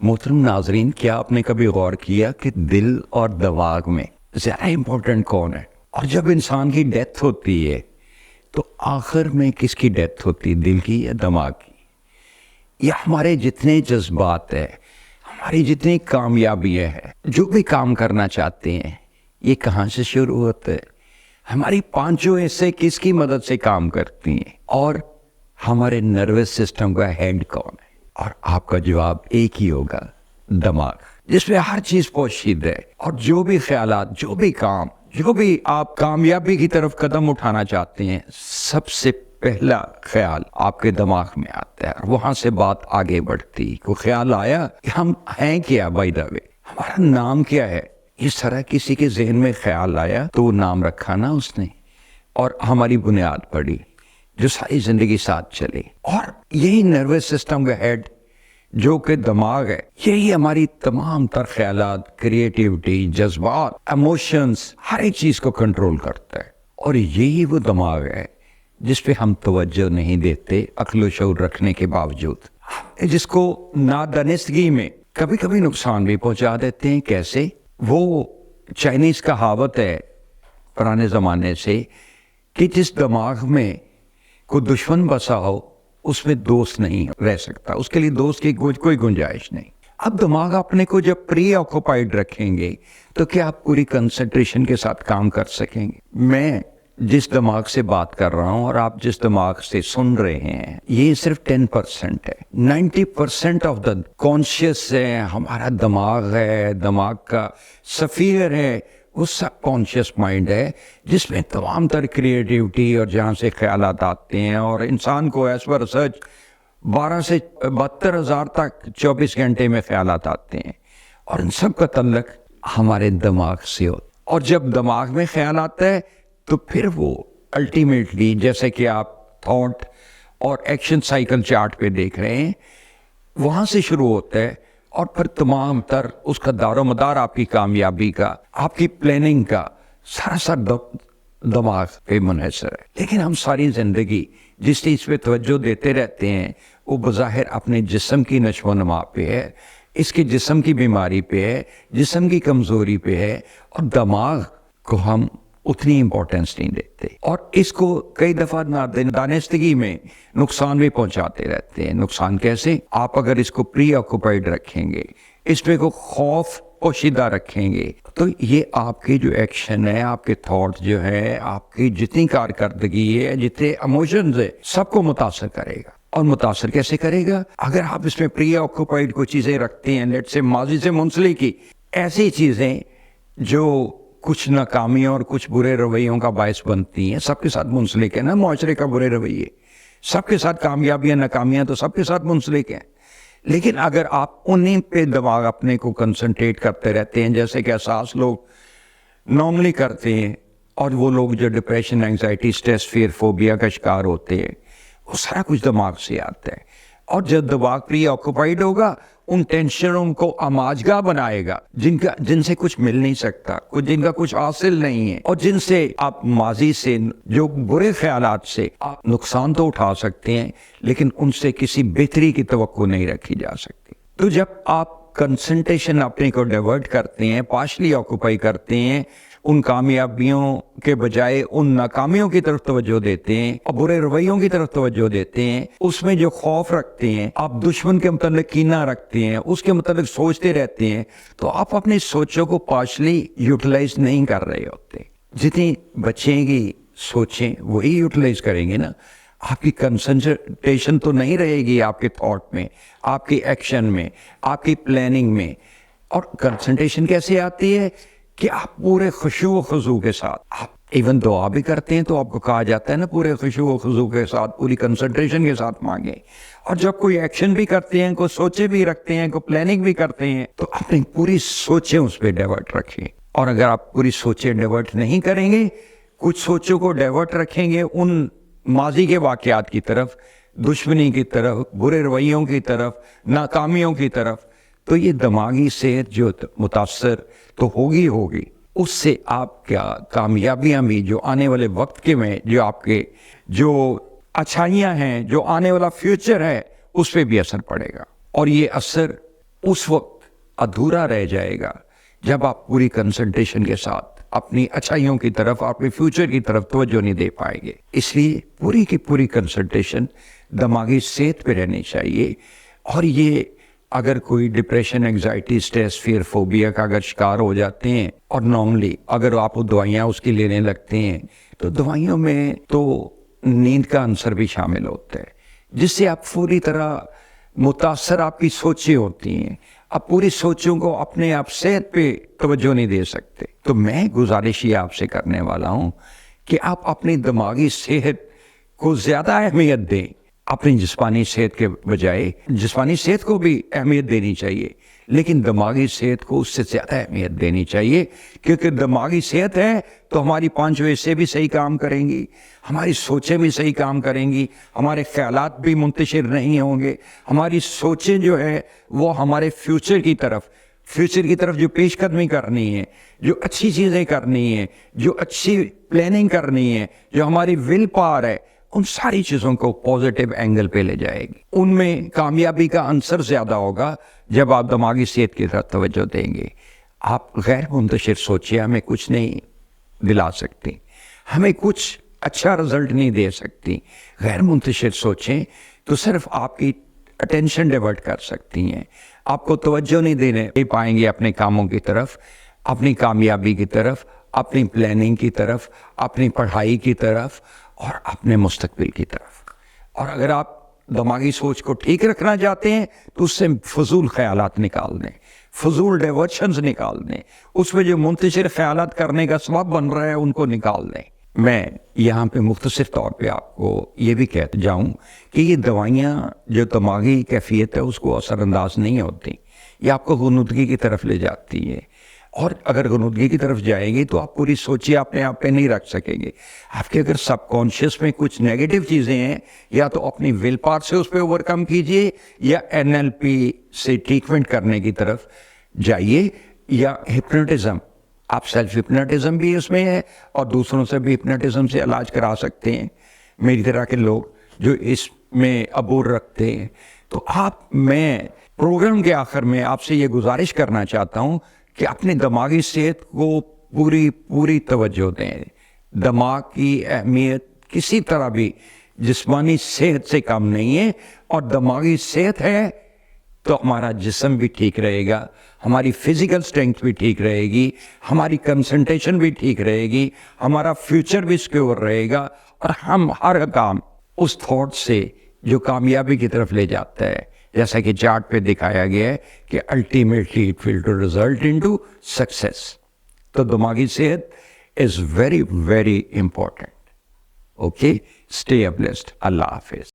मोहतरम नाजरीन, क्या आपने कभी गौर किया कि दिल और दिमाग में ज़्यादा इम्पोर्टेंट कौन है? और जब इंसान की डेथ होती है तो आखिर में किसकी डेथ होती है, दिल की या दिमाग की? या हमारे जितने जज्बात है, हमारी जितनी कामयाबियाँ हैं, जो भी काम करना चाहते हैं, ये कहाँ से शुरू होता है? हमारी पांचों हिस्से किसकी मदद से काम करती हैं? और हमारे नर्वस सिस्टम का हेड कौन है? और आपका जवाब एक ही होगा, दिमाग, जिसमें हर चीज पोशीद है। और जो भी ख्यालात, जो भी काम, जो भी आप कामयाबी की तरफ कदम उठाना चाहते हैं, सबसे पहला ख्याल आपके दिमाग में आता है और वहां से बात आगे बढ़ती। कोई ख्याल आया कि हम हैं क्या, बाय द वे हमारा नाम क्या है, इस तरह किसी के जहन में ख्याल आया तो वो नाम रखा ना उसने, और हमारी बुनियाद पड़ी जो सारी जिंदगी साथ चले। और यही नर्वस सिस्टम का हेड जो कि दिमाग है, यही हमारी तमाम तर ख्यालात, क्रिएटिविटी, जज्बात, इमोशंस, हर एक चीज को कंट्रोल करता है। और यही वो दिमाग है जिस पे हम तवज्जो नहीं देते अक्ल शऊर रखने के बावजूद, जिसको नादानिस्तगी में कभी कभी नुकसान भी पहुंचा देते हैं। कैसे? वो चाइनीज कहावत है पुराने जमाने से कि जिस दिमाग में कोई दुश्मन बसा हो उसमें दोस्त नहीं रह सकता, उसके लिए दोस्त की कोई गुंजाइश नहीं। अब दिमाग अपने को जब प्री ऑक्युपाइड रखेंगे तो क्या आप पूरी कंसंट्रेशन के साथ काम कर सकेंगे? मैं जिस दिमाग से बात कर रहा हूं और आप जिस दिमाग से सुन रहे हैं, ये सिर्फ 10% है। 90% ऑफ द कॉन्शियस है, हमारा दिमाग है, दिमाग का सफीर है, वो सब कॉन्शियस माइंड है जिसमें तमाम तर क्रिएटिविटी और जहाँ से ख्यालात आते हैं। और इंसान को एज पर रिसर्च 12 से 72 हज़ार तक 24 घंटे में ख्यालात आते हैं, और इन सब का तल्लक हमारे दिमाग से हो। और जब दिमाग में ख्याल आता है तो फिर वो अल्टीमेटली, जैसे कि आप थॉट और एक्शन साइकिल चार्ट पे देख रहे हैं, वहां से शुरू होता है और फिर तमाम तर उसका दारोमदार आपकी कामयाबी का, आपकी प्लानिंग का सारा दिमाग पे मुनहसर है। लेकिन हम सारी जिंदगी जिस चीज पे तवज्जो देते रहते हैं वो बज़ाहिर अपने जिस्म की नशोनुमा पे है, इसके जिस्म की बीमारी पे है, जिस्म की कमजोरी पे है, और दिमाग को हम उतनी इंपॉर्टेंस नहीं देते और इसको कई दफा नादानिस्तगी में नुकसान भी पहुंचाते रहते हैं। नुकसान कैसे? आप अगर इसको प्री ऑक्युपाइड रखेंगे, इसमें को खौफ पोशीदा रखेंगे, तो ये आपके जो एक्शन है, आपके थॉट जो है, आपकी जितनी कारकर्दगी है, जितने इमोशंस है, सबको मुतासर करेगा। और मुतासर कैसे करेगा? अगर आप इसमें प्री ऑक्युपाइड कोई चीजें रखते हैं, लेट से माजी से मुंसलिक की ऐसी चीजें जो कुछ नाकामियों और कुछ बुरे रवैयों का बायस बनती हैं, सबके साथ मुंसलिक है ना मुआशरे का बुरे रवैये, सबके साथ कामयाबियां नाकामियां तो सबके साथ मुंसलिक हैं। लेकिन अगर आप उन्हीं पे दिमाग अपने को कंसंट्रेट करते रहते हैं, जैसे कि एहसास लोग नॉर्मली करते हैं, और वो लोग जो depression, anxiety, stress, fear, phobia का शिकार होते हैं, वो सारा कुछ दिमाग से आता है। और जब दिमाग प्री ऑक्युपाइड होगा, उन टेंशनों को आमाजगा बनाएगा जिनसे कुछ मिल नहीं सकता, जिनका कुछ हासिल नहीं है, और जिनसे आप माजी से जो बुरे ख्यालात से आप नुकसान तो उठा सकते हैं, लेकिन उनसे किसी बेहतरी की तवक्को नहीं रखी जा सकती। तो जब आप कंसंट्रेशन अपने को डाइवर्ट करते हैं, पार्शली ऑक्युपाई करते हैं, उन कामयाबियों के बजाय उन नाकामियों की तरफ तवज्जो देते हैं और बुरे रवैयों की तरफ तवज्जो देते हैं, उसमें जो खौफ रखते हैं, आप दुश्मन के मतलब कीना रखते हैं, उसके मतलब सोचते रहते हैं, तो आप अपनी सोचों को पार्शली यूटिलाइज नहीं कर रहे होते। जितनी बचेंगी सोचें वही यूटिलाइज करेंगे ना। आपकी कंसंट्रेशन तो नहीं रहेगी आपके थॉट में, आपकी एक्शन में, आपकी प्लानिंग में। और कंसंट्रेशन कैसे आती है कि आप पूरे खुशू व खुजू के साथ, आप इवन दुआ भी करते हैं तो आपको कहा जाता है ना, पूरे खुशू व खुजू के साथ, पूरी कंसंट्रेशन के साथ मांगे। और जब कोई एक्शन भी करते हैं, कोई सोचे भी रखते हैं, कोई प्लानिंग भी करते हैं, तो अपनी पूरी सोचें उस पर डाइवर्ट रखें। और अगर आप पूरी सोचें डाइवर्ट नहीं करेंगे, कुछ सोचों को डाइवर्ट रखेंगे उन माजी के वाकयात की तरफ, दुश्मनी की तरफ, बुरे रवैयों की तरफ, नाकामियों की तरफ, तो ये दिमागी सेहत जो मुतासर तो होगी। उससे आप क्या कामयाबियां भी जो आने वाले वक्त के में, जो आपके जो अच्छाइयां हैं, जो आने वाला फ्यूचर है, उस पर भी असर पड़ेगा। और ये असर उस वक्त अधूरा रह जाएगा जब आप पूरी कंसंट्रेशन के साथ अपनी अच्छाइयों की तरफ, अपने फ्यूचर की तरफ तवज्जो नहीं दे पाएंगे। इसलिए पूरी की पूरी कंसंट्रेशन दिमागी सेहत पे रहनी चाहिए। और ये अगर कोई depression, anxiety, stress, fear, phobia का अगर शिकार हो जाते हैं और नॉर्मली अगर आप दवाइयाँ उसकी लेने लगते हैं तो दवाइयों में तो नींद का अंसर भी शामिल होता है, जिससे आप पूरी तरह मुतासर आपकी सोचें होती हैं। आप पूरी सोचों को अपने आप सेहत पे तवज्जो नहीं दे सकते। तो मैं गुजारिश ये आपसे करने वाला हूँ कि आप अपनी दिमागी सेहत को ज़्यादा अहमियत दें अपनी जिस्मानी सेहत के बजाय। जिस्मानी सेहत को भी अहमियत देनी चाहिए, लेकिन दिमागी सेहत को उससे ज़्यादा अहमियत देनी चाहिए, क्योंकि दिमागी सेहत है तो हमारी पांचों हिस्से भी सही काम करेंगी, हमारी सोचें भी सही काम करेंगी, हमारे ख्यालात भी मुंतशिर नहीं होंगे। हमारी सोचें जो है वो हमारे फ्यूचर की तरफ जो पेशकदमी करनी है, जो अच्छी चीज़ें करनी है, जो अच्छी प्लानिंग करनी है, जो हमारी विल पावर है, उन सारी चीज़ों को पॉजिटिव एंगल पे ले जाएगी। उनमें कामयाबी का अंसर ज़्यादा होगा जब आप दिमागी सेहत की तरफ तवज्जो देंगे। आप गैर मुंतशिर सोचिए, हमें कुछ नहीं दिला सकती, हमें कुछ अच्छा रिजल्ट नहीं दे सकती। गैर मुंतशिर सोचें तो सिर्फ आपकी अटेंशन डाइवर्ट कर सकती हैं, आपको तवज्जो नहीं दे पाएंगे अपने कामों की तरफ, अपनी कामयाबी की तरफ, अपनी प्लानिंग की तरफ, अपनी पढ़ाई की तरफ और अपने मुस्तकबिल की तरफ। और अगर आप दिमागी सोच को ठीक रखना चाहते हैं तो उससे फजूल ख्यालात निकाल दें, फजूल डाइवर्शंस निकाल दें, उसमें जो मुंतशिर ख्यालात करने का सबब बन रहा है उनको निकाल दें। मैं यहाँ पे मुख्तसर तौर पे आपको ये भी कहते जाऊँ कि ये दवाइयाँ जो दिमागी कैफियत है उसको असरअंदाज नहीं होती, ये आपको गुनूदगी की तरफ ले जाती है। और अगर गुनूदगी की तरफ जाएंगे तो आप पूरी सोचिए अपने आप पे नहीं रख सकेंगे। आपके अगर सबकॉन्शियस में कुछ नेगेटिव चीज़ें हैं, या तो अपनी विल पावर से उस पर ओवरकम कीजिए, या NLP से ट्रीटमेंट करने की तरफ जाइए, या हिप्नोटिज्म, आप सेल्फ हिप्नोटिज्म भी उसमें है और दूसरों से भी हिप्नोटिज्म से इलाज करा सकते हैं। मेरी तरह के लोग जो इसमें अबूर रखते हैं, तो मैं प्रोग्राम के आखिर में आपसे ये गुजारिश करना चाहता हूँ कि अपनी दिमागी सेहत को पूरी तवज्जो दें। दिमाग की अहमियत किसी तरह भी जिस्मानी सेहत से कम नहीं है, और दिमागी सेहत है तो हमारा जिस्म भी ठीक रहेगा, हमारी फिजिकल स्ट्रेंथ भी ठीक रहेगी, हमारी कंसंट्रेशन भी ठीक रहेगी, हमारा फ्यूचर भी सिक्योर रहेगा, और हम हर काम उस थॉट से जो कामयाबी की तरफ ले जाता है, जैसा कि चार्ट पे दिखाया गया है कि ultimately it will to result into success. तो दिमागी सेहत is very very important. Okay, stay blessed. Allah Hafiz.